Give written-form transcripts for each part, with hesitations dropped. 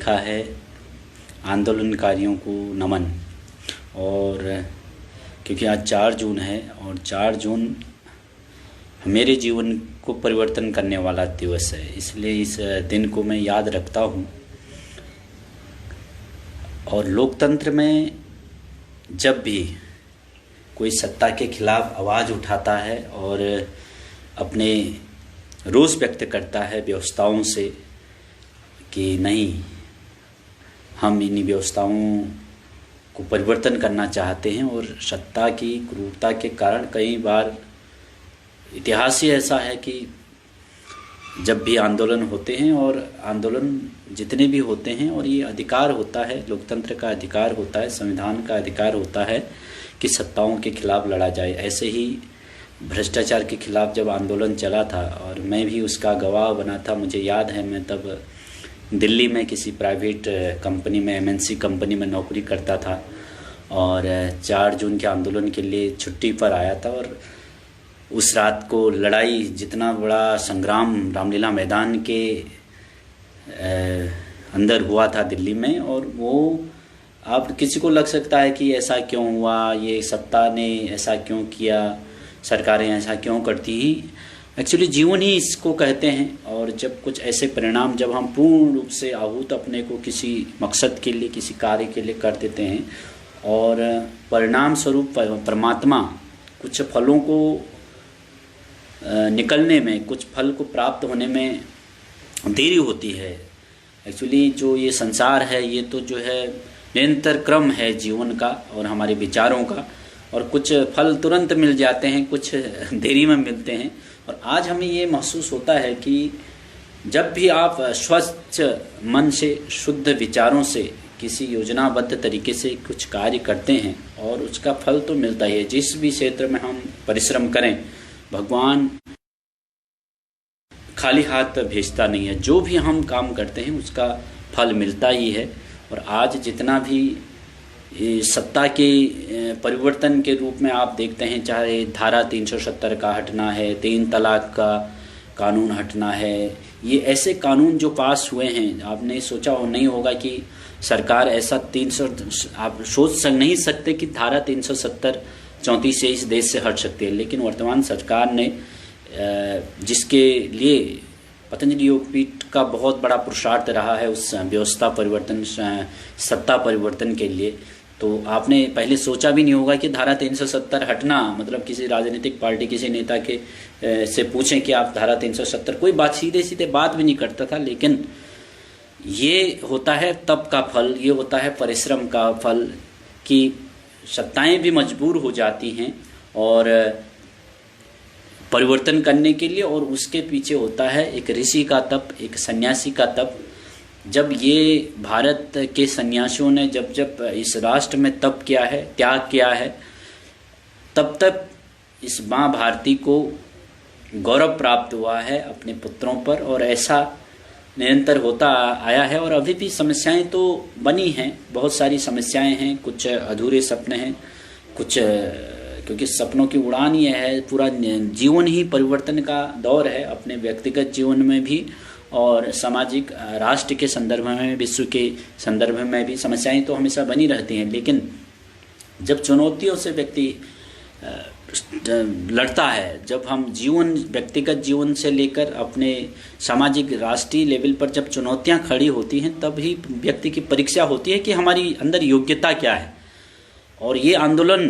लिखा है आंदोलनकारियों को नमन। और क्योंकि आज 4 जून है और 4 जून मेरे जीवन को परिवर्तन करने वाला दिवस है, इसलिए इस दिन को मैं याद रखता हूँ। और लोकतंत्र में जब भी कोई सत्ता के खिलाफ आवाज़ उठाता है और अपने रोष व्यक्त करता है व्यवस्थाओं से कि नहीं, हम इन व्यवस्थाओं को परिवर्तन करना चाहते हैं, और सत्ता की क्रूरता के कारण कई बार इतिहास ही ऐसा है कि जब भी आंदोलन होते हैं, और आंदोलन जितने भी होते हैं, और ये अधिकार होता है, लोकतंत्र का अधिकार होता है, संविधान का अधिकार होता है कि सत्ताओं के खिलाफ लड़ा जाए। ऐसे ही भ्रष्टाचार के खिलाफ जब आंदोलन चला था और मैं भी उसका गवाह बना था, मुझे याद है मैं तब दिल्ली में किसी प्राइवेट कंपनी में, एमएनसी कंपनी में नौकरी करता था और 4 जून के आंदोलन के लिए छुट्टी पर आया था। और उस रात को लड़ाई, जितना बड़ा संग्राम रामलीला मैदान के अंदर हुआ था दिल्ली में, और वो आप किसी को लग सकता है कि ऐसा क्यों हुआ, ये सत्ता ने ऐसा क्यों किया, सरकारें ऐसा क्यों करती ही। एक्चुअली जीवन ही इसको कहते हैं। और जब कुछ ऐसे परिणाम, जब हम पूर्ण रूप से आहूत अपने को किसी मकसद के लिए, किसी कार्य के लिए कर देते हैं और परिणाम स्वरूप परमात्मा कुछ फलों को निकलने में, कुछ फल को प्राप्त होने में देरी होती है। एक्चुअली जो ये संसार है, ये तो जो है निरंतर क्रम है जीवन का और हमारे विचारों का, और कुछ फल तुरंत मिल जाते हैं, कुछ देरी में मिलते हैं। और आज हमें ये महसूस होता है कि जब भी आप स्वच्छ मन से, शुद्ध विचारों से, किसी योजनाबद्ध तरीके से कुछ कार्य करते हैं और उसका फल तो मिलता ही है। जिस भी क्षेत्र में हम परिश्रम करें, भगवान खाली हाथ भेजता नहीं है। जो भी हम काम करते हैं उसका फल मिलता ही है। और आज जितना भी सत्ता के परिवर्तन के रूप में आप देखते हैं, चाहे धारा 370 का हटना है, 3 तलाक का कानून हटना है, ये ऐसे कानून जो पास हुए हैं, आपने सोचा हो नहीं होगा कि सरकार ऐसा 300, आप सोच नहीं सकते कि धारा 370 34 से इस देश से हट सकती है। लेकिन वर्तमान सरकार ने, जिसके लिए पतंजलि योगपीठ का बहुत बड़ा पुरुषार्थ रहा है उस व्यवस्था परिवर्तन, सत्ता परिवर्तन के लिए, तो आपने पहले सोचा भी नहीं होगा कि धारा 370 हटना मतलब किसी राजनीतिक पार्टी, किसी नेता के से पूछें कि आप धारा 370, कोई बात सीधे सीधे बात भी नहीं करता था। लेकिन ये होता है तप का फल, ये होता है परिश्रम का फल कि सत्ताएं भी मजबूर हो जाती हैं और परिवर्तन करने के लिए, और उसके पीछे होता है एक ऋषि का तप, एक सन्यासी का तप। जब ये भारत के सन्यासियों ने जब इस राष्ट्र में तप किया है, त्याग किया है, तब तक इस माँ भारती को गौरव प्राप्त हुआ है अपने पुत्रों पर, और ऐसा निरंतर होता आया है। और अभी भी समस्याएं तो बनी हैं, बहुत सारी समस्याएं हैं, कुछ अधूरे सपने हैं, कुछ, क्योंकि सपनों की उड़ान ये है, पूरा जीवन ही परिवर्तन का दौर है, अपने व्यक्तिगत जीवन में भी और सामाजिक, राष्ट्र के संदर्भ में, विश्व के संदर्भ में भी समस्याएं तो हमेशा बनी रहती हैं। लेकिन जब चुनौतियों से व्यक्ति लड़ता है, जब हम जीवन, व्यक्तिगत जीवन से लेकर अपने सामाजिक, राष्ट्रीय लेवल पर जब चुनौतियां खड़ी होती हैं, तब ही व्यक्ति की परीक्षा होती है कि हमारी अंदर योग्यता क्या है। और ये आंदोलन,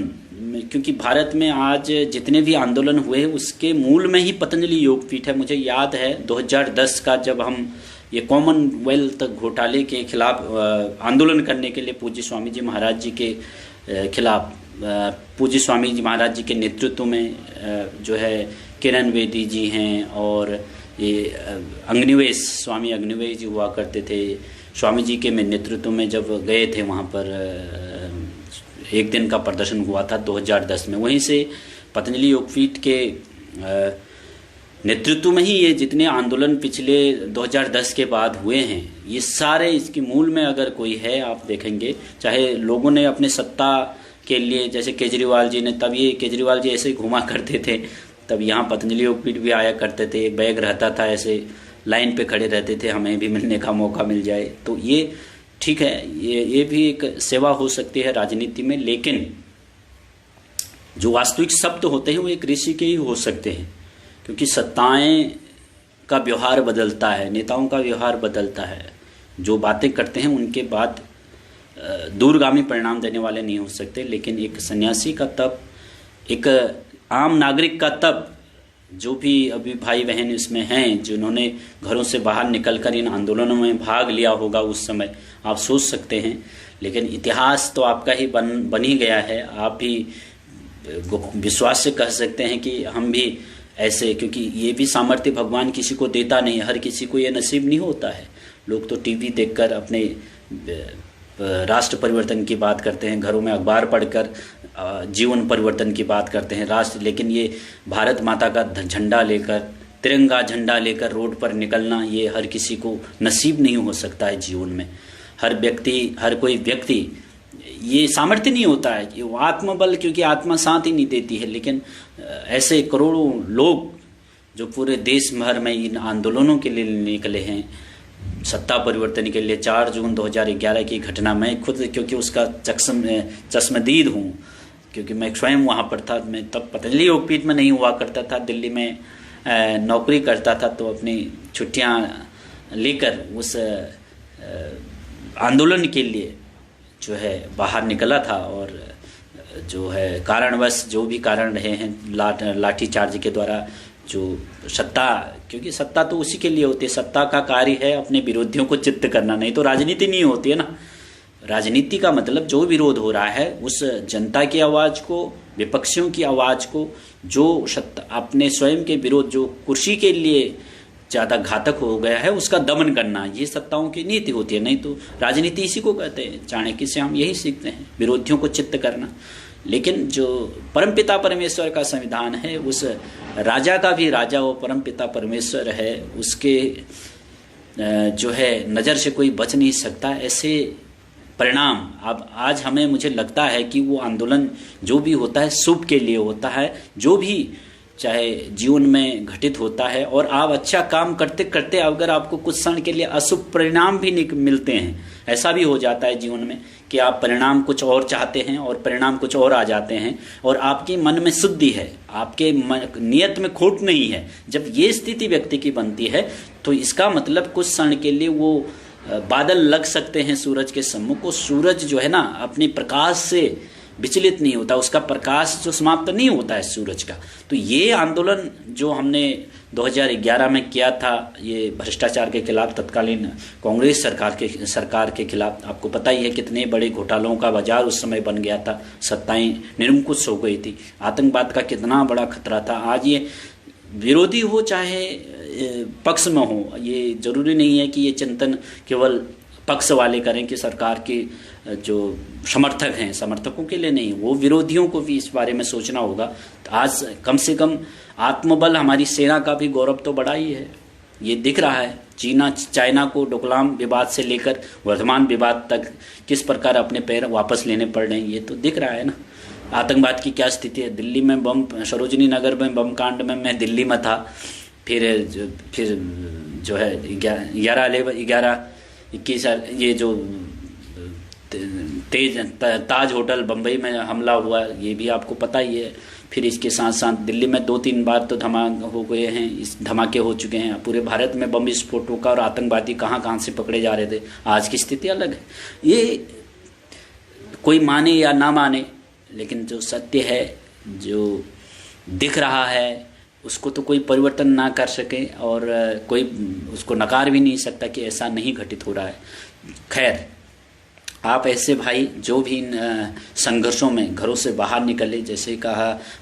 क्योंकि भारत में आज जितने भी आंदोलन हुए उसके मूल में ही पतंजलि योगपीठ है। मुझे याद है 2010 का, जब हम ये कॉमनवेल्थ घोटाले के खिलाफ आंदोलन करने के लिए पूज्य स्वामी जी महाराज जी के खिलाफ, पूज्य स्वामी जी महाराज जी के नेतृत्व में जो है किरण बेदी जी हैं, और ये अग्निवेश, स्वामी अग्निवेश जी हुआ करते थे, स्वामी जी के नेतृत्व में जब गए थे वहाँ पर, एक दिन का प्रदर्शन हुआ था 2010 में। वहीं से पतंजलि योगपीठ के नेतृत्व में ही ये जितने आंदोलन पिछले 2010 के बाद हुए हैं, ये सारे इसके मूल में अगर कोई है, आप देखेंगे, चाहे लोगों ने अपने सत्ता के लिए, जैसे केजरीवाल जी ने, तब ये केजरीवाल जी ऐसे ही घुमा करते थे, तब यहाँ पतंजलि योगपीठ भी आया करते थे, एक बैग रहता था ऐसे लाइन पे खड़े रहते थे, हमें भी मिलने का मौका मिल जाए। तो ये ठीक है, ये भी एक सेवा हो सकती है राजनीति में, लेकिन जो वास्तविक शब्द होते हैं वो एक ऋषि के ही हो सकते हैं, क्योंकि सत्ताएं का व्यवहार बदलता है, नेताओं का व्यवहार बदलता है। जो बातें करते हैं उनके बाद दूरगामी परिणाम देने वाले नहीं हो सकते, लेकिन एक सन्यासी का तप, एक आम नागरिक का तप, जो भी अभी भाई बहन इसमें हैं जिन्होंने घरों से बाहर निकलकर इन आंदोलनों में भाग लिया होगा उस समय, आप सोच सकते हैं। लेकिन इतिहास तो आपका ही बन ही गया है। आप भी विश्वास से कह सकते हैं कि हम भी ऐसे, क्योंकि ये भी सामर्थ्य भगवान किसी को देता नहीं है, हर किसी को ये नसीब नहीं होता है। लोग तो टीवी देखकर अपने राष्ट्र परिवर्तन की बात करते हैं, घरों में अखबार पढ़कर जीवन परिवर्तन की बात करते हैं राष्ट्र, लेकिन ये भारत माता का झंडा लेकर, तिरंगा झंडा लेकर रोड पर निकलना, ये हर किसी को नसीब नहीं हो सकता है जीवन में। हर कोई व्यक्ति ये सामर्थ्य नहीं होता है, वो आत्मबल, क्योंकि आत्मा साथ ही नहीं देती है। लेकिन ऐसे करोड़ों लोग जो पूरे देश भर में इन आंदोलनों के लिए निकले हैं, सत्ता परिवर्तन के लिए। 4 जून 2011 की घटना, मैं खुद क्योंकि उसका चश्मदीद हूँ, क्योंकि मैं स्वयं वहाँ पर था। मैं तब पतंजलि योगपीठ में नहीं हुआ करता था, दिल्ली में नौकरी करता था, तो अपनी छुट्टियाँ लेकर उस आंदोलन के लिए जो है बाहर निकला था। और जो है कारणवश जो भी कारण रहे हैं, लाठी चार्ज के द्वारा जो सत्ता, क्योंकि सत्ता तो उसी के लिए होती है, सत्ता का कार्य है अपने विरोधियों को चित्त करना, नहीं तो राजनीति नहीं होती है ना। राजनीति का मतलब जो विरोध हो रहा है उस जनता की आवाज़ को, विपक्षियों की आवाज़ को, जो सत्ता अपने स्वयं के विरोध, जो कुर्सी के लिए ज़्यादा घातक हो गया है, उसका दमन करना, ये सत्ताओं की नीति होती है। नहीं तो राजनीति इसी को कहते हैं, चाणक्य से हम यही सीखते हैं, विरोधियों को चित्त करना। लेकिन जो परमपिता परमेश्वर का संविधान है, उस राजा का भी राजा वो परमपिता परमेश्वर है, उसके जो है नज़र से कोई बच नहीं सकता। ऐसे परिणाम अब आज हमें, मुझे लगता है कि वो आंदोलन जो भी होता है शुभ के लिए होता है, जो भी चाहे जीवन में घटित होता है। और आप अच्छा काम करते करते अगर आपको कुछ क्षण के लिए अशुभ परिणाम भी मिलते हैं, ऐसा भी हो जाता है जीवन में कि आप परिणाम कुछ और चाहते हैं और परिणाम कुछ और आ जाते हैं, और आपके मन में शुद्धि है, आपके नियत में खोट नहीं है। जब ये स्थिति व्यक्ति की बनती है तो इसका मतलब कुछ क्षण के लिए वो बादल लग सकते हैं सूरज के सम्मुख को। सूरज जो है ना अपने प्रकाश से विचलित नहीं होता, उसका प्रकाश जो समाप्त नहीं होता है सूरज का। तो ये आंदोलन जो हमने 2011 में किया था, ये भ्रष्टाचार के खिलाफ, तत्कालीन कांग्रेस सरकार के खिलाफ, आपको पता ही है कितने बड़े घोटालों का बाजार उस समय बन गया था, सत्ताएं निरंकुश हो गई थी, आतंकवाद का कितना बड़ा खतरा था। आज ये विरोधी हो चाहे पक्ष में हो, ये जरूरी नहीं है कि ये चिंतन केवल पक्ष वाले करें कि सरकार के जो समर्थक हैं, समर्थकों के लिए नहीं, वो विरोधियों को भी इस बारे में सोचना होगा। आज कम से कम आत्मबल हमारी सेना का भी गौरव तो बढ़ा ही है। ये दिख रहा है चाइना को डोकलाम विवाद से लेकर वर्धमान विवाद तक किस प्रकार अपने पैर वापस लेने पड़ रहे हैं, ये तो दिख रहा है ना। आतंकवाद की क्या स्थिति है, दिल्ली में बम, सरोजनी नगर में बम कांड में मैं दिल्ली में था, फिर जो है 11-21 ये जो ताज होटल बम्बई में हमला हुआ, ये भी आपको पता ही है। फिर इसके साथ साथ दिल्ली में 2-3 बार तो धमाके हो गए हैं, इस धमाके हो चुके हैं। पूरे भारत में बम विस्फोटों का और आतंकवादी कहाँ से पकड़े जा रहे थे। आज की स्थिति अलग है। ये कोई माने या ना माने, लेकिन जो सत्य है, जो दिख रहा है, उसको तो कोई परिवर्तन ना कर सके और कोई उसको नकार भी नहीं सकता कि ऐसा नहीं घटित हो रहा है। खैर, आप ऐसे भाई जो भी इन संघर्षों में घरों से बाहर निकले, जैसे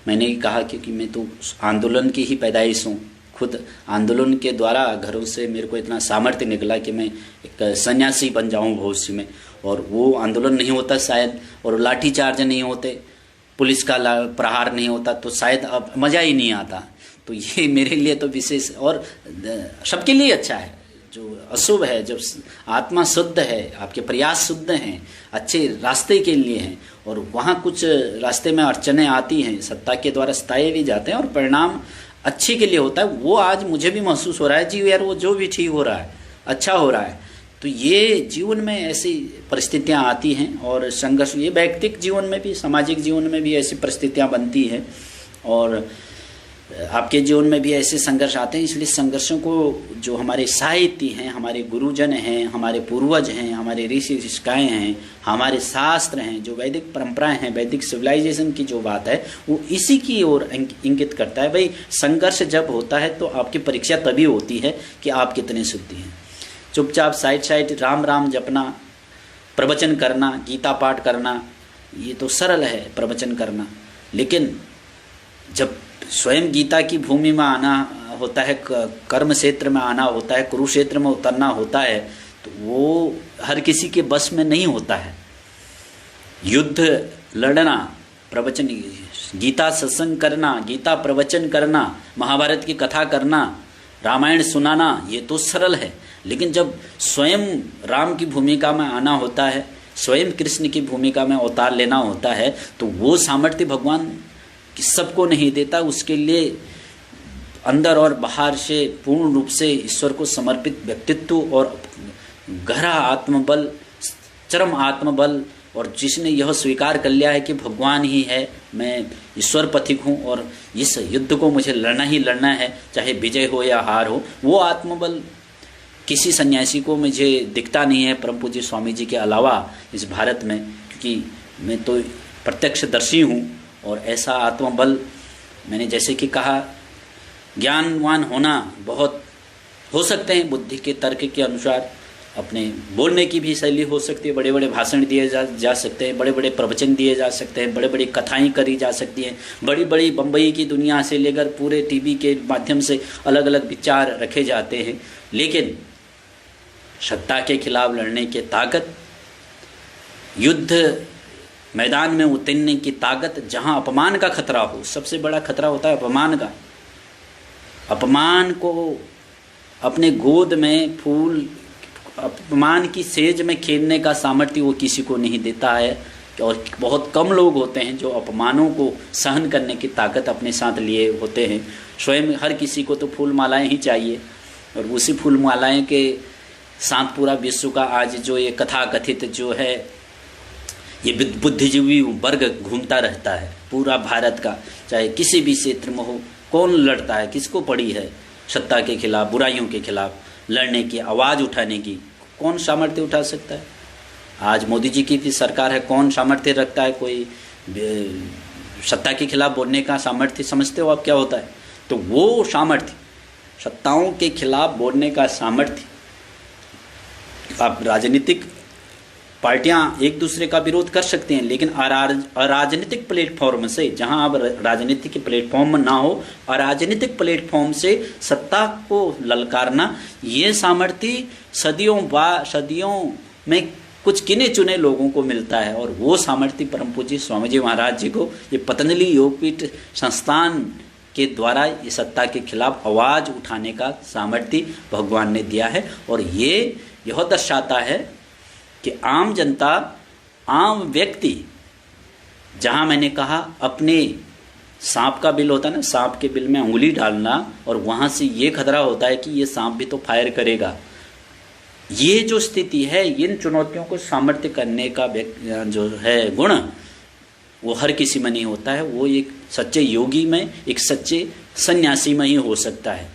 मैंने कहा क्योंकि मैं तो आंदोलन की ही पैदाइश हूँ, खुद आंदोलन के द्वारा घरों से मेरे को इतना सामर्थ्य निकला कि मैं एक सन्यासी बन जाऊँ भविष्य में। और वो आंदोलन नहीं होता शायद, और लाठी चार्ज नहीं होते, पुलिस का प्रहार नहीं होता, तो शायद अब मज़ा ही नहीं आता। तो ये मेरे लिए तो विशेष और सबके लिए अच्छा है। जो अशुभ है, जब आत्मा शुद्ध है, आपके प्रयास शुद्ध हैं, अच्छे रास्ते के लिए हैं, और वहाँ कुछ रास्ते में अड़चनें आती हैं, सत्ता के द्वारा सताए भी जाते हैं और परिणाम अच्छे के लिए होता है, वो आज मुझे भी महसूस हो रहा है जी यार वो जो भी ठीक हो रहा है अच्छा हो रहा है। तो ये जीवन में ऐसी परिस्थितियां आती हैं और संघर्ष, ये व्यक्तिगत जीवन में भी सामाजिक जीवन में भी ऐसी परिस्थितियां बनती हैं और आपके जीवन में भी ऐसे संघर्ष आते हैं। इसलिए संघर्षों को जो हमारे साहित्य हैं, हमारे गुरुजन हैं, हमारे पूर्वज हैं, हमारे ऋषि ऋषिकाएँ हैं, हमारे शास्त्र हैं, जो वैदिक परंपराएं हैं, वैदिक सिविलाइजेशन की जो बात है वो इसी की ओर इंगित करता है। भाई संघर्ष जब होता है तो आपकी परीक्षा तभी होती है कि आप कितने शुद्धि हैं। चुपचाप साइड राम राम जपना, प्रवचन करना, गीता पाठ करना, ये तो सरल है प्रवचन करना, लेकिन जब स्वयं गीता की भूमि में आना होता है, कर्म क्षेत्र में आना होता है, कुरुक्षेत्र में उतरना होता है, तो वो हर किसी के बस में नहीं होता है। युद्ध लड़ना, प्रवचन, गीता सत्संग करना, गीता प्रवचन करना, महाभारत की कथा करना, रामायण सुनाना, ये तो सरल है। लेकिन जब स्वयं राम की भूमिका में आना होता है, स्वयं कृष्ण की भूमिका में अवतार लेना होता है, तो वो सामर्थ्य भगवान सबको नहीं देता। उसके लिए अंदर और बाहर से पूर्ण रूप से ईश्वर को समर्पित व्यक्तित्व और गहरा आत्मबल, चरम आत्मबल, और जिसने यह स्वीकार कर लिया है कि भगवान ही है, मैं ईश्वर पथिक हूँ और इस युद्ध को मुझे लड़ना ही लड़ना है, चाहे विजय हो या हार हो, वो आत्मबल किसी सन्यासी को मुझे दिखता नहीं है परम पूज्य स्वामी जी के अलावा इस भारत में, क्योंकि मैं तो प्रत्यक्षदर्शी हूँ। और ऐसा आत्मबल, मैंने जैसे कि कहा, ज्ञानवान होना बहुत हो सकते हैं, बुद्धि के तर्क के अनुसार अपने बोलने की भी शैली हो सकती है, बड़े बड़े भाषण दिए जा सकते हैं, बड़े बड़े प्रवचन दिए जा सकते हैं, बड़े बड़ी कथाएं करी जा सकती हैं, बड़ी बड़ी बम्बई की दुनिया से लेकर पूरे टीवी के माध्यम से अलग अलग विचार रखे जाते हैं। लेकिन सत्ता के खिलाफ लड़ने की ताकत, युद्ध मैदान में उतरने की ताकत, जहां अपमान का खतरा हो, सबसे बड़ा खतरा होता है अपमान का। अपमान को अपने गोद में फूल, अपमान की सेज में खेलने का सामर्थ्य वो किसी को नहीं देता है, और बहुत कम लोग होते हैं जो अपमानों को सहन करने की ताकत अपने साथ लिए होते हैं। स्वयं हर किसी को तो फूल मालाएं ही चाहिए, और उसी फूल मालाएं के साथ पूरा विश्व का आज जो ये कथा कथित जो है ये बुद्धिजीवी वर्ग घूमता रहता है, पूरा भारत का, चाहे किसी भी क्षेत्र में हो, कौन लड़ता है, किसको पड़ी है सत्ता के खिलाफ, बुराइयों के खिलाफ लड़ने की, आवाज़ उठाने की, कौन सामर्थ्य उठा सकता है? आज मोदी जी की भी सरकार है, कौन सामर्थ्य रखता है? कोई सत्ता के खिलाफ बोलने का सामर्थ्य समझते हो आप क्या होता है? तो वो सामर्थ्य, सत्ताओं के खिलाफ बोलने का सामर्थ्य, आप राजनीतिक पार्टियां एक दूसरे का विरोध कर सकते हैं, लेकिन अराजनीतिक प्लेटफॉर्म से, जहां आप राजनीति के प्लेटफॉर्म में ना हो, अराजनीतिक प्लेटफॉर्म से सत्ता को ललकारना, ये सामर्थ्य सदियों में कुछ गिने चुने लोगों को मिलता है। और वो सामर्थ्य परम पूज्य स्वामी जी महाराज जी को ये पतंजलि योगपीठ संस्थान के द्वारा ये सत्ता के खिलाफ आवाज़ उठाने का सामर्थ्य भगवान ने दिया है। और यह दर्शाता है कि आम जनता, आम व्यक्ति, जहां मैंने कहा अपने सांप का बिल होता है ना, सांप के बिल में उंगली डालना, और वहां से ये खतरा होता है कि ये सांप भी तो फायर करेगा, ये जो स्थिति है, इन चुनौतियों को सामर्थ्य करने का जो है गुण, वो हर किसी में नहीं होता है। वो एक सच्चे योगी में, एक सच्चे सन्यासी में ही हो सकता है।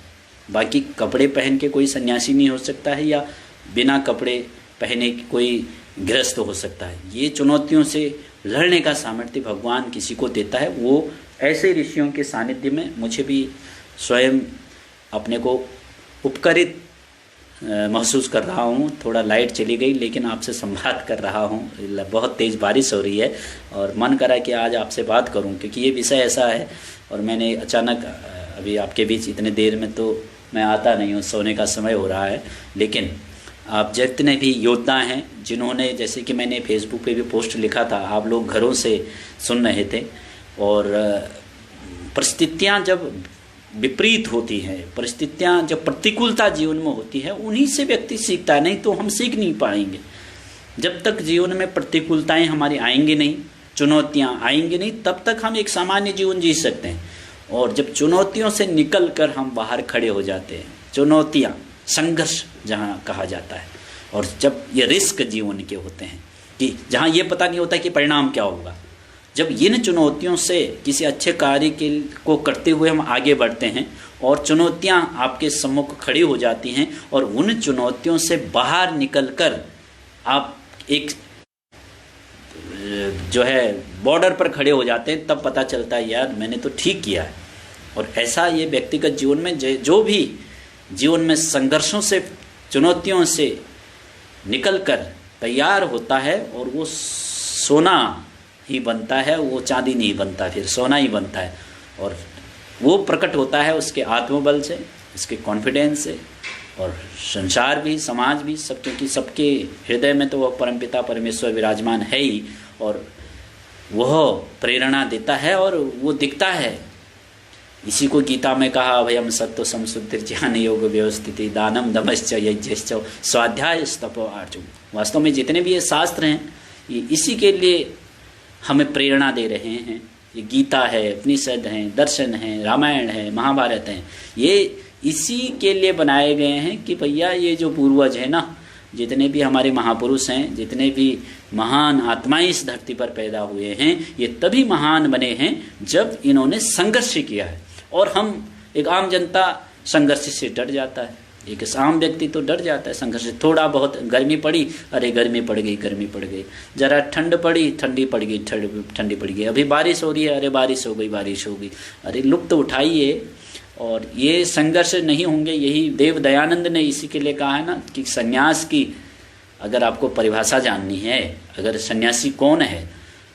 बाकी कपड़े पहन के कोई सन्यासी नहीं हो सकता है, या बिना कपड़े पहने कोई गृहस्थ हो सकता है। ये चुनौतियों से लड़ने का सामर्थ्य भगवान किसी को देता है। वो ऐसे ऋषियों के सानिध्य में मुझे भी स्वयं अपने को उपकरित महसूस कर रहा हूँ। थोड़ा लाइट चली गई, लेकिन आपसे संवाद कर रहा हूँ। बहुत तेज़ बारिश हो रही है और मन करा कि आज आपसे बात करूँ, क्योंकि ये विषय ऐसा है। और मैंने अचानक अभी आपके बीच इतने देर में तो मैं आता नहीं हूँ, सोने का समय हो रहा है। लेकिन आप जितने भी योद्धा हैं, जिन्होंने, जैसे कि मैंने फेसबुक पे भी पोस्ट लिखा था, आप लोग घरों से सुन रहे थे, और परिस्थितियाँ जब विपरीत होती हैं, परिस्थितियाँ जब प्रतिकूलता जीवन में होती है, उन्हीं से व्यक्ति सीखता है, नहीं तो हम सीख नहीं पाएंगे। जब तक जीवन में प्रतिकूलताएं हमारी आएंगी नहीं, चुनौतियाँ आएंगी नहीं, तब तक हम एक सामान्य जीवन जी सकते हैं। और जब चुनौतियों से निकल कर हम बाहर खड़े हो जाते हैं, चुनौतियाँ, संघर्ष जहाँ कहा जाता है, और जब ये रिस्क जीवन के होते हैं कि जहाँ ये पता नहीं होता कि परिणाम क्या होगा, जब इन चुनौतियों से किसी अच्छे कार्य को करते हुए हम आगे बढ़ते हैं और चुनौतियाँ आपके सम्मुख खड़ी हो जाती हैं और उन चुनौतियों से बाहर निकलकर आप एक जो है बॉर्डर पर खड़े हो जाते हैं, तब पता चलता है यार मैंने तो ठीक किया है। और ऐसा ये व्यक्तिगत जीवन में जो भी जीवन में संघर्षों से, चुनौतियों से निकलकर तैयार होता है और वो सोना ही बनता है, वो चांदी नहीं बनता, फिर सोना ही बनता है। और वो प्रकट होता है उसके आत्मबल से, उसके कॉन्फिडेंस से, और संसार भी, समाज भी, सब, क्योंकि सबके हृदय में तो वह परमपिता परमेश्वर विराजमान है ही, और वह प्रेरणा देता है और वो दिखता है। इसी को गीता में कहा, भयम सत्व संशुद्धि ज्ञान योग व्यवस्थिति दानम दमश्च यज्ञश्च स्वाध्याय तपो आर्जव। वास्तव में जितने भी ये शास्त्र हैं ये इसी के लिए हमें प्रेरणा दे रहे हैं। ये गीता है, उपनिषद हैं, दर्शन हैं, रामायण है, महाभारत हैं, ये इसी के लिए बनाए गए हैं कि भैया ये जो पूर्वज है ना, जितने भी हमारे महापुरुष हैं, जितने भी महान आत्माएं इस धरती पर पैदा हुए हैं, ये तभी महान बने हैं जब इन्होंने संघर्ष किया है। और हम एक आम जनता संघर्ष से डर जाता है, एक आम व्यक्ति तो डर जाता है संघर्ष से। थोड़ा बहुत गर्मी पड़ी, अरे गर्मी पड़ गई, गर्मी पड़ गई, जरा ठंड पड़ी, ठंडी पड़ गई, ठंडी पड़ गई, अभी बारिश हो रही है, अरे बारिश हो गई, बारिश हो गई, अरे लुत्फ उठाइए। और ये संघर्ष नहीं होंगे, यही देव दयानंद ने इसी के लिए कहा है ना कि सन्यास की अगर आपको परिभाषा जाननी है, अगर सन्यासी कौन है,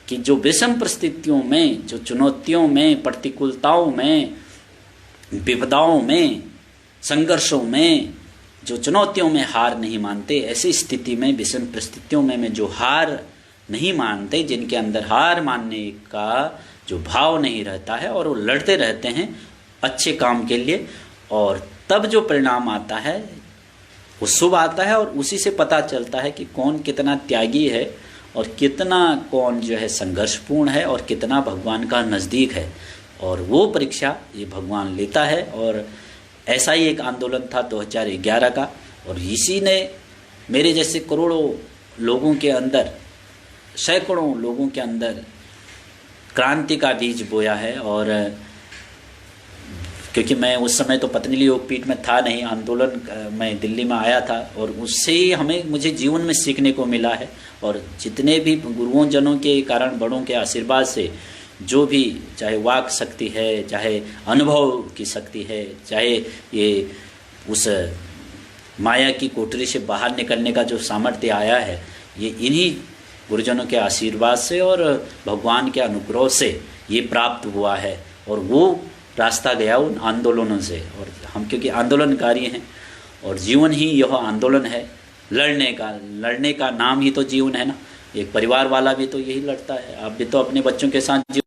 कि जो विषम परिस्थितियों में, जो चुनौतियों में, प्रतिकूलताओं में, विपदाओं में, संघर्षों में, जो चुनौतियों में हार नहीं मानते, ऐसी स्थिति में, विषम परिस्थितियों में जो हार नहीं मानते, जिनके अंदर हार मानने का जो भाव नहीं रहता है और वो लड़ते रहते हैं अच्छे काम के लिए, और तब जो परिणाम आता है वो शुभ आता है। और उसी से पता चलता है कि कौन कितना त्यागी है और कितना कौन जो है संघर्षपूर्ण है और कितना भगवान का नज़दीक है। और वो परीक्षा ये भगवान लेता है। और ऐसा ही एक आंदोलन था 2011 का, और इसी ने मेरे जैसे करोड़ों लोगों के अंदर, सैकड़ों लोगों के अंदर क्रांति का बीज बोया है। और क्योंकि मैं उस समय तो पतंजलि योगपीठ में था नहीं, आंदोलन मैं दिल्ली में आया था, और उससे ही मुझे जीवन में सीखने को मिला है। और जितने भी गुरुओं जनों के कारण, बड़ों के आशीर्वाद से जो भी, चाहे वाक शक्ति है, चाहे अनुभव की शक्ति है, चाहे ये उस माया की कोठरी से बाहर निकलने का जो सामर्थ्य आया है, ये इन्हीं गुरुजनों के आशीर्वाद से और भगवान के अनुग्रह से ये प्राप्त हुआ है। और वो रास्ता गया उन आंदोलनों से। और हम क्योंकि आंदोलनकारी हैं और जीवन ही यह आंदोलन है, लड़ने का नाम ही तो जीवन है ना। एक परिवार वाला भी तो यही लड़ता है। आप भी तो अपने बच्चों के साथ,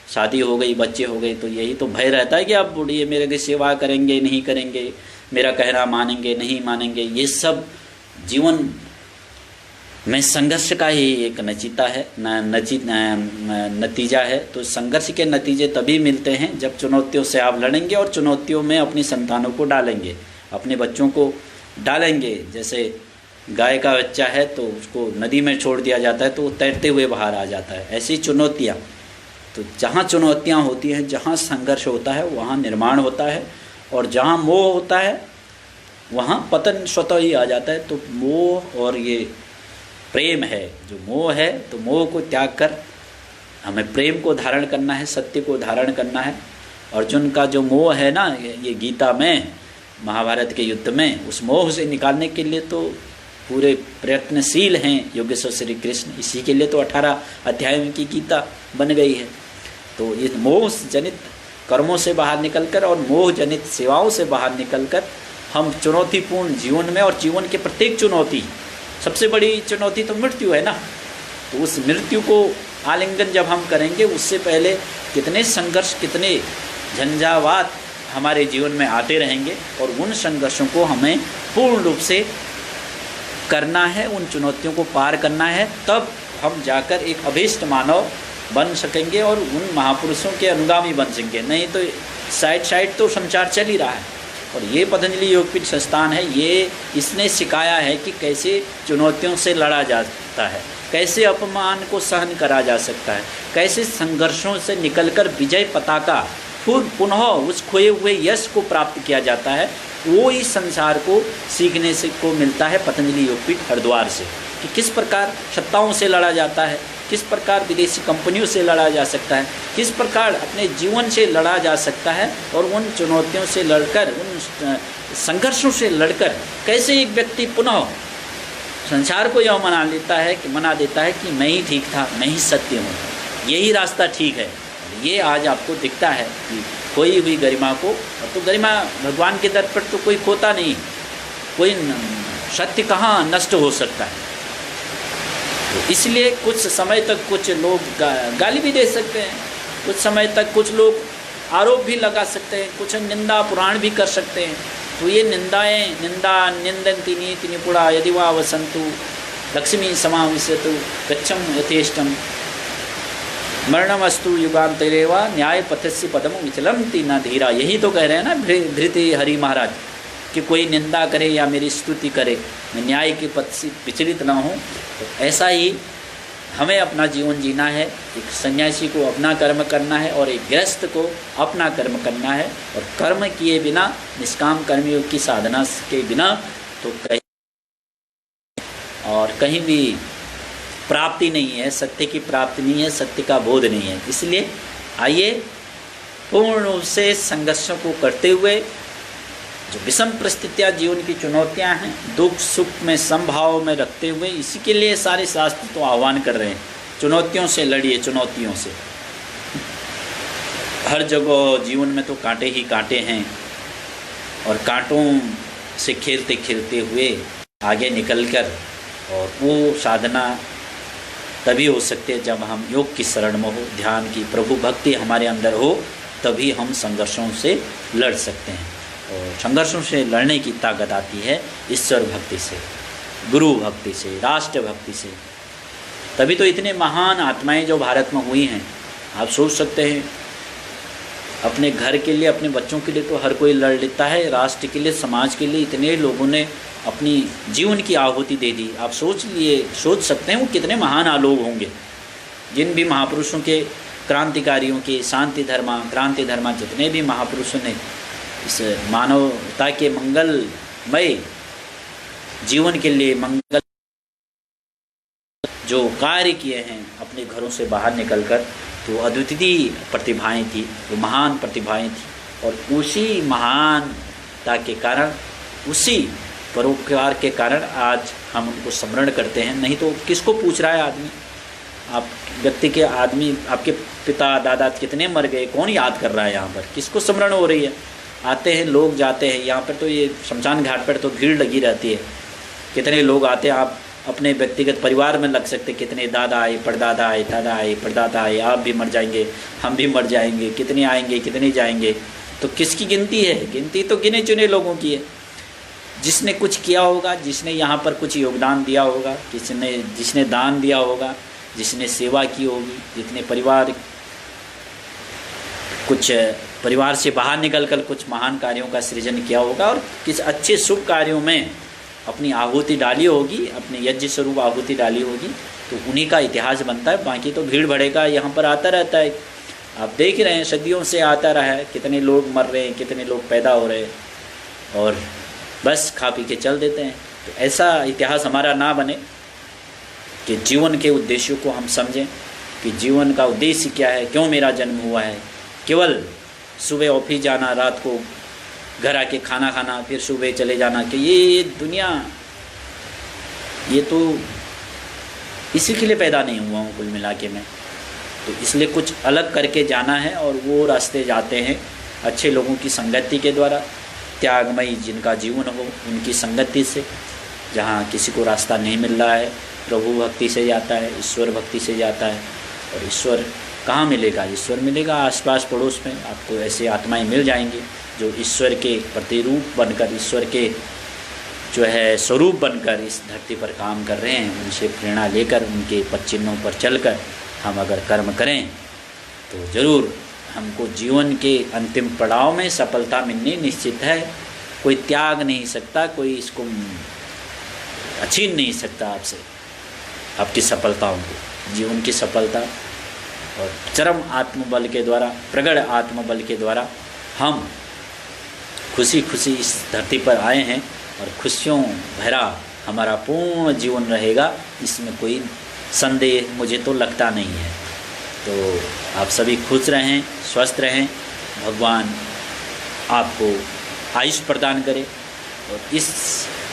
शादी हो गई, बच्चे हो गए, तो यही तो भय रहता है कि आप बूढ़िए मेरे की सेवा करेंगे नहीं करेंगे, मेरा कहना मानेंगे नहीं मानेंगे। ये सब जीवन में संघर्ष का ही एक नतीजा है। तो संघर्ष के नतीजे तभी मिलते हैं जब चुनौतियों से आप लड़ेंगे और चुनौतियों में अपनी संतानों को डालेंगे, अपने बच्चों को डालेंगे। जैसे गाय का बच्चा है तो उसको नदी में छोड़ दिया जाता है तो वो तैरते हुए बाहर आ जाता है। ऐसी चुनौतियाँ, तो जहाँ चुनौतियाँ होती हैं, जहाँ संघर्ष होता है, वहाँ निर्माण होता है। और जहाँ मोह होता है वहाँ पतन स्वतः ही आ जाता है। तो मोह और ये प्रेम है, जो मोह है, तो मोह को त्याग कर हमें प्रेम को धारण करना है, सत्य को धारण करना है। अर्जुन का जो मोह है ना, ये गीता में, महाभारत के युद्ध में, उस मोह से निकालने के लिए तो पूरे प्रयत्नशील हैं योगेश्वर श्री कृष्ण। इसी के लिए तो 18 अध्याय की गीता बन गई है। तो ये मोह जनित कर्मों से बाहर निकलकर और मोह जनित सेवाओं से बाहर निकलकर हम चुनौतीपूर्ण जीवन में, और जीवन के प्रत्येक चुनौती, सबसे बड़ी चुनौती तो मृत्यु है ना, तो उस मृत्यु को आलिंगन जब हम करेंगे, उससे पहले कितने संघर्ष, कितने झंझावात हमारे जीवन में आते रहेंगे। और उन संघर्षों को हमें पूर्ण रूप से करना है, उन चुनौतियों को पार करना है। तब हम जाकर एक अभीष्ट मानव बन सकेंगे और उन महापुरुषों के अनुगामी बन सकेंगे। नहीं तो साइड तो संसार चल ही रहा है। और ये पतंजलि योगपीठ संस्थान है, ये इसने सिखाया है कि कैसे चुनौतियों से लड़ा जाता है, कैसे अपमान को सहन करा जा सकता है, कैसे संघर्षों से निकलकर विजय पताका पुनः उस खोए हुए यश को प्राप्त किया जाता है। वो इस संसार को सीखने से को मिलता है पतंजलि योगपीठ हरिद्वार से, कि किस प्रकार सत्ताओं से लड़ा जाता है, किस प्रकार विदेशी कंपनियों से लड़ा जा सकता है, किस प्रकार अपने जीवन से लड़ा जा सकता है, और उन चुनौतियों से लड़कर, उन संघर्षों से लड़कर कैसे एक व्यक्ति पुनः संसार को यह मना देता है कि मैं ही ठीक था, मैं ही सत्य हूँ, यही रास्ता ठीक है। ये आज आपको दिखता है कि खोई हुई गरिमा को, तो गरिमा भगवान के दर पर तो कोई खोता नहीं, कोई सत्य कहाँ नष्ट हो सकता है। तो इसलिए कुछ समय तक कुछ लोग गाली भी दे सकते हैं, कुछ समय तक कुछ लोग आरोप भी लगा सकते हैं, कुछ निंदा पुराण भी कर सकते हैं। तो ये निंदा निंदन्ति नीति निपुणा यदि वा वसंतु लक्ष्मी समाविशतु गच्छम यथेष्टम मरणमस्तु युगांतरेवा न्याय पथस्य पदम विचलंति न धीरा। यही तो कह रहे हैं ना धृति हरि महाराज, कि कोई निंदा करे या मेरी स्तुति करे, मैं न्याय के पथ से विचलित ना हूँ। तो ऐसा ही हमें अपना जीवन जीना है। एक सन्यासी को अपना कर्म करना है और एक गृहस्थ को अपना कर्म करना है। और कर्म किए बिना, निष्काम कर्मयोग की साधना के बिना तो कहीं भी प्राप्ति नहीं है, सत्य की प्राप्ति नहीं है, सत्य का बोध नहीं है। इसलिए आइए पूर्ण रूप से संघर्षों को करते हुए, जो विषम परिस्थितियाँ जीवन की चुनौतियाँ हैं, दुख सुख में समभाव में रखते हुए, इसी के लिए सारे शास्त्र तो आह्वान कर रहे हैं, चुनौतियों से लड़िए, चुनौतियों से। हर जगह जीवन में तो कांटे ही कांटे हैं, और कांटों से खेलते खेलते हुए आगे निकलकर, और वो साधना तभी हो सकती है जब हम योग की शरण में हो, ध्यान की प्रभु भक्ति हमारे अंदर हो, तभी हम संघर्षों से लड़ सकते हैं। और संघर्षों से लड़ने की ताकत आती है ईश्वर भक्ति से, गुरु भक्ति से, राष्ट्र भक्ति से। तभी तो इतने महान आत्माएं जो भारत में हुई हैं, आप सोच सकते हैं, अपने घर के लिए, अपने बच्चों के लिए तो हर कोई लड़ लेता है, राष्ट्र के लिए, समाज के लिए इतने लोगों ने अपनी जीवन की आहुति दे दी। आप सोच सकते हैं वो कितने महान लोग होंगे। जिन भी महापुरुषों के, क्रांतिकारियों के, शांति धर्मा जितने भी महापुरुषों ने इस मानवता के मंगलमय जीवन के लिए मंगल जो कार्य किए हैं अपने घरों से बाहर निकलकर, तो अद्वितीय प्रतिभाएं थी, वो महान प्रतिभाएं थी। और उसी महानता के कारण, उसी परोपकार के कारण आज हम उनको स्मरण करते हैं। नहीं तो किसको पूछ रहा है आदमी, आप व्यक्ति के आदमी, आपके पिता दादा कितने मर गए, कौन याद कर रहा है यहाँ पर, किसको स्मरण हो रही है। आते हैं लोग, जाते हैं। यहाँ पर तो ये शमशान घाट पर तो भीड़ लगी रहती है, कितने लोग आते हैं। आप अपने व्यक्तिगत परिवार में लग सकते, कितने दादा आए, परदादा आए, दादा आए, परदादा आए, आप भी मर जाएंगे, हम भी मर जाएंगे, कितने आएंगे, कितने जाएंगे। तो किसकी गिनती है? गिनती तो गिने चुने लोगों की है। जिसने कुछ किया होगा, जिसने यहाँ पर कुछ योगदान दिया होगा, जिसने दान दिया होगा, जिसने सेवा की होगी, जितने कुछ परिवार से बाहर निकलकर कुछ महान कार्यों का सृजन किया होगा, और किस अच्छे शुभ कार्यों में अपनी आहुति डाली होगी, अपने यज्ञ स्वरूप आहुति डाली होगी, तो उन्हीं का इतिहास बनता है। बाकी तो भीड़ भड़ेगा यहाँ पर आता रहता है। आप देख रहे हैं, सदियों से आता रहा है, कितने लोग मर रहे हैं, कितने लोग पैदा हो रहे हैं, और बस खा पी के चल देते हैं। तो ऐसा इतिहास हमारा ना बने, कि जीवन के उद्देश्यों को हम समझें कि जीवन का उद्देश्य क्या है, क्यों मेरा जन्म हुआ है। केवल सुबह ऑफिस जाना, रात को घर आके खाना खाना, फिर सुबह चले जाना, कि ये दुनिया, ये तो इसी के लिए पैदा नहीं हुआ हूँ कुल मिला के मैं। तो इसलिए कुछ अलग करके जाना है, और वो रास्ते जाते हैं अच्छे लोगों की संगति के द्वारा, त्यागमयी जिनका जीवन हो उनकी संगति से। जहाँ किसी को रास्ता नहीं मिल रहा है, प्रभु भक्ति से जाता है, ईश्वर भक्ति से जाता है। और ईश्वर कहाँ मिलेगा? ईश्वर मिलेगा आसपास पड़ोस में। आपको ऐसे आत्माएं मिल जाएंगी जो ईश्वर के प्रतिरूप बनकर, ईश्वर के जो है स्वरूप बनकर इस धरती पर काम कर रहे हैं। उनसे प्रेरणा लेकर, उनके पद चिन्हों पर चलकर हम अगर कर्म करें तो ज़रूर हमको जीवन के अंतिम पड़ाव में सफलता मिलनी निश्चित है। कोई त्याग नहीं सकता, कोई इसको छीन नहीं सकता आपसे, आपकी सफलताओं को। जीवन की सफलता और चरम आत्मबल के द्वारा, प्रगढ़ आत्मबल के द्वारा हम खुशी खुशी इस धरती पर आए हैं और खुशियों भरा हमारा पूर्ण जीवन रहेगा, इसमें कोई संदेह मुझे तो लगता नहीं है। तो आप सभी खुश रहें, स्वस्थ रहें, भगवान आपको आयुष प्रदान करे और इस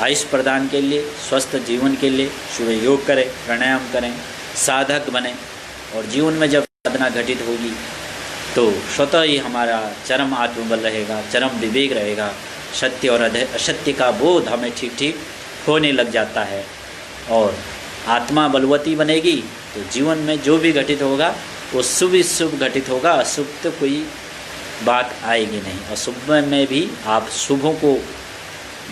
आयुष प्रदान के लिए, स्वस्थ जीवन के लिए सुबह योग करें, प्राणायाम करें, साधक बने और जीवन में जब साधना घटित होगी तो स्वतः ही हमारा चरम आत्मबल रहेगा, चरम विवेक रहेगा, सत्य और असत्य का बोध हमें ठीक ठीक होने लग जाता है और आत्मा बलवती बनेगी तो जीवन में जो भी घटित होगा वो शुभ ही शुभ घटित होगा, अशुभ तो कोई बात आएगी नहीं। अशुभ में भी आप शुभों को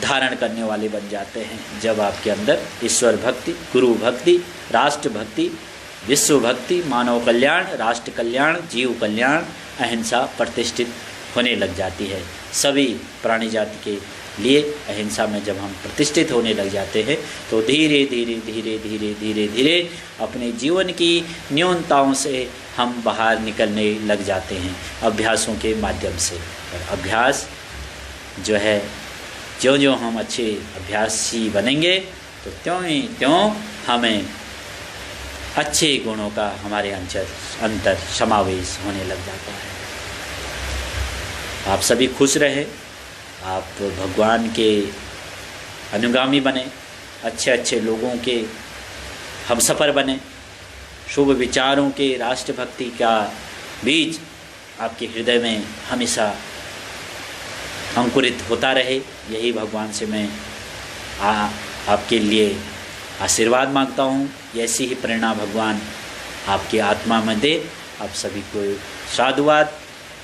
धारण करने वाले बन जाते हैं जब आपके अंदर ईश्वर भक्ति, गुरु भक्ति, राष्ट्र भक्ति, विश्व भक्ति, मानव कल्याण, राष्ट्र कल्याण, जीव कल्याण, अहिंसा प्रतिष्ठित होने लग जाती है। सभी प्राणी जाति के लिए अहिंसा में जब हम प्रतिष्ठित होने लग जाते हैं तो धीरे धीरे धीरे धीरे धीरे धीरे अपने जीवन की न्यूनताओं से हम बाहर निकलने लग जाते हैं अभ्यासों के माध्यम से। और अभ्यास जो है, ज्यों ज्यों हम अच्छे अभ्यासी बनेंगे तो त्यों ही त्यों हमें अच्छे गुणों का हमारे अंतर समावेश होने लग जाता है। आप सभी खुश रहे, आप भगवान के अनुगामी बने, अच्छे अच्छे लोगों के हमसफ़र बने, शुभ विचारों के, राष्ट्रभक्ति का बीज आपके हृदय में हमेशा अंकुरित होता रहे। यही भगवान से मैं आपके लिए आशीर्वाद मांगता हूँ। ऐसी ही प्रेरणा भगवान आपकी आत्मा में दे। आप सभी को साधुवाद।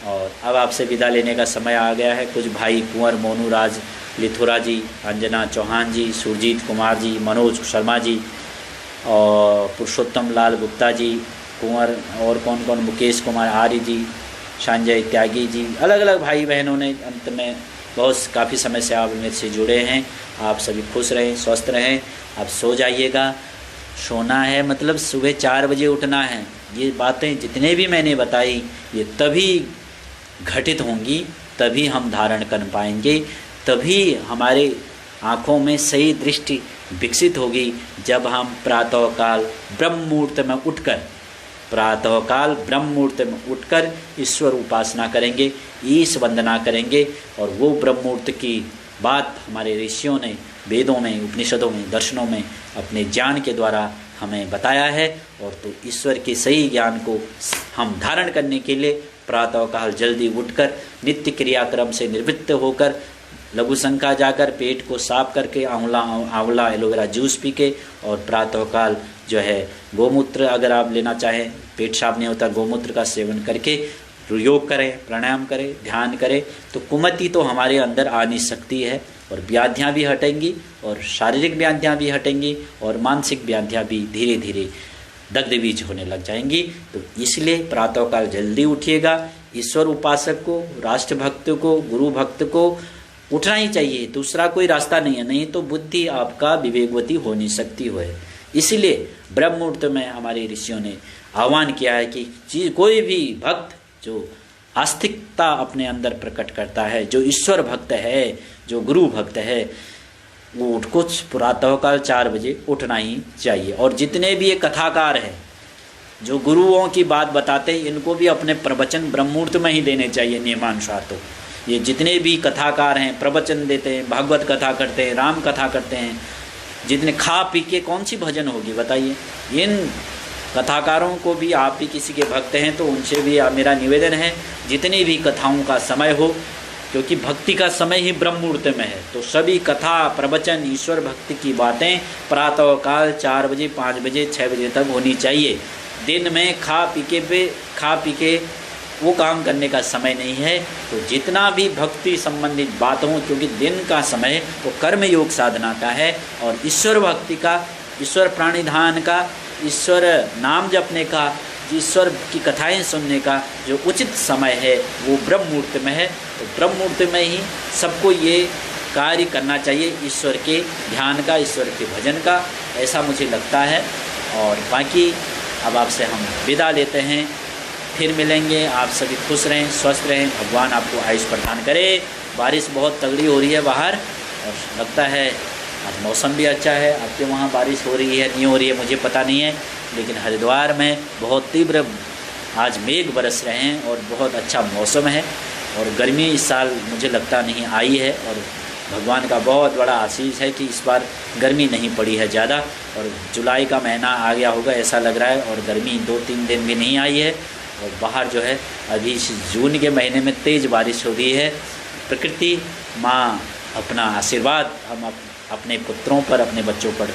और अब आपसे विदा लेने का समय आ गया है। कुछ भाई कुंवर मोनू राज लिथुरा जी, अंजना चौहान जी, सुरजीत कुमार जी, मनोज शर्मा जी और पुरुषोत्तम लाल गुप्ता जी, कुंवर और कौन कौन, मुकेश कुमार आर्य जी, संजय त्यागी जी, अलग अलग भाई बहनों ने अंत में बहुत काफ़ी समय से आप मेरे से जुड़े हैं। आप सभी खुश रहें, स्वस्थ रहें। आप सो जाइएगा। सोना है मतलब सुबह 4 बजे उठना है। ये बातें जितने भी मैंने बताई ये तभी घटित होंगी, तभी हम धारण कर पाएंगे, तभी हमारे आँखों में सही दृष्टि विकसित होगी जब हम प्रातःकाल ब्रह्म मुहूर्त में उठकर ईश्वर उपासना करेंगे, ईश वंदना करेंगे। और वो ब्रह्म मुहूर्त की बात हमारे ऋषियों ने वेदों में, उपनिषदों में, दर्शनों में अपने ज्ञान के द्वारा हमें बताया है। और तो ईश्वर के सही ज्ञान को हम धारण करने के लिए प्रातःकाल जल्दी उठकर नित्य क्रियाक्रम से निवृत्त होकर लघु शंका जाकर पेट को साफ करके आंवला एलोवेरा जूस पी के और प्रातःकाल जो है गोमूत्र, अगर आप लेना चाहें, पेट साफ नहीं होता, गोमूत्र का सेवन करके योग करें, प्राणायाम करें, ध्यान करें तो कुमति तो हमारे अंदर आनी शक्ति है और व्याधियाँ भी हटेंगी और शारीरिक व्याधियाँ भी हटेंगी और मानसिक व्याधियाँ भी धीरे धीरे दग्ध बीज होने लग जाएंगी। तो इसलिए प्रातःकाल जल्दी उठिएगा। ईश्वर उपासक को, राष्ट्र भक्त को, गुरु भक्त को उठना ही चाहिए, दूसरा कोई रास्ता नहीं है। नहीं तो बुद्धि आपका विवेकवती हो नहीं सकती हो। इसीलिए ब्रह्म मुहूर्त में हमारे ऋषियों ने आह्वान किया है कि कोई भी भक्त जो आस्तिकता अपने अंदर प्रकट करता है, जो ईश्वर भक्त है, जो गुरु भक्त है, वो उठ कुछ प्रातःकाल 4 बजे उठना ही चाहिए। और जितने भी ये कथाकार हैं जो गुरुओं की बात बताते हैं, इनको भी अपने प्रवचन ब्रह्म मुहूर्त में ही देने चाहिए नियमानुसार। तो ये जितने भी कथाकार हैं, प्रवचन देते हैं, भागवत कथा करते हैं, राम कथा करते हैं, जितने खा पी के कौन सी भजन होगी बताइए। इन कथाकारों को भी, आप भी किसी के भक्त हैं तो उनसे भी मेरा निवेदन है, जितनी भी कथाओं का समय हो, क्योंकि भक्ति का समय ही ब्रह्म मुहूर्त में है, तो सभी कथा, प्रवचन, ईश्वर भक्ति की बातें प्रातःकाल 4 बजे, 5 बजे, 6 बजे तक होनी चाहिए। दिन में खा पी के वो काम करने का समय नहीं है। तो जितना भी भक्ति संबंधित बात हो, क्योंकि दिन का समय वो कर्म योग साधना का है और ईश्वर भक्ति का, ईश्वर प्राणिधान का, ईश्वर नाम जपने का, ईश्वर की कथाएं सुनने का जो उचित समय है वो ब्रह्म मुहूर्त में है। तो ब्रह्म मुहूर्त में ही सबको ये कार्य करना चाहिए, ईश्वर के ध्यान का, ईश्वर के भजन का, ऐसा मुझे लगता है। और बाकी अब आपसे हम विदा लेते हैं, फिर मिलेंगे। आप सभी खुश रहें, स्वस्थ रहें, भगवान आपको आयुष प्रदान करे। बारिश बहुत तगड़ी हो रही है बाहर और लगता है आज मौसम भी अच्छा है। आपके वहाँ बारिश हो रही है नहीं हो रही है मुझे पता नहीं है, लेकिन हरिद्वार में बहुत तीव्र आज मेघ बरस रहे हैं और बहुत अच्छा मौसम है। और गर्मी इस साल मुझे लगता नहीं आई है और भगवान का बहुत बड़ा आशीष है कि इस बार गर्मी नहीं पड़ी है ज़्यादा। और जुलाई का महीना आ गया होगा ऐसा लग रहा है और गर्मी 2-3 दिन भी नहीं आई है। और बाहर जो है अभी जून के महीने में तेज़ बारिश हो रही है। प्रकृति माँ अपना आशीर्वाद हम अपने पुत्रों पर, अपने बच्चों पर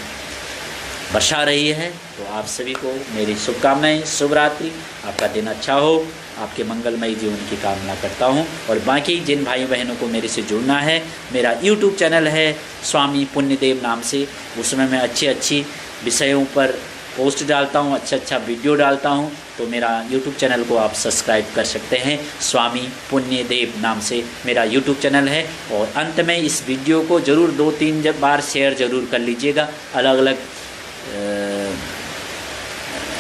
बरसा रही है। तो आप सभी को मेरी शुभकामनाएं, शुभ रात्रि, आपका दिन अच्छा हो, आपके मंगलमय जीवन की कामना करता हूं। और बाकी जिन भाई बहनों को मेरे से जुड़ना है, मेरा YouTube चैनल है स्वामी पुण्यदेव नाम से, उसमें मैं अच्छी विषयों पर पोस्ट डालता हूं, अच्छा वीडियो डालता हूं। तो मेरा YouTube चैनल को आप सब्सक्राइब कर सकते हैं। स्वामी पुण्यदेव नाम से मेरा YouTube चैनल है। और अंत में इस वीडियो को ज़रूर 2-3 बार शेयर ज़रूर कर लीजिएगा, अलग अलग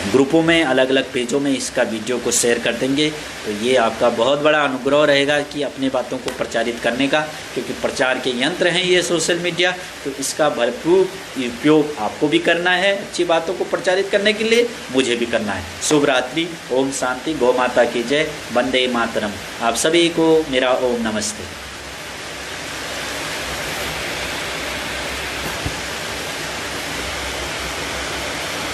ग्रुपों में, अलग अलग पेजों में इसका वीडियो को शेयर कर देंगे। तो ये आपका बहुत बड़ा अनुग्रह रहेगा कि अपने बातों को प्रचारित करने का, क्योंकि प्रचार के यंत्र हैं ये सोशल मीडिया। तो इसका भरपूर उपयोग आपको भी करना है, अच्छी बातों को प्रचारित करने के लिए मुझे भी करना है। शुभ रात्रि, ओम शांति, गौ माता की जय, वंदे मातरम। आप सभी को मेरा ओम नमस्ते।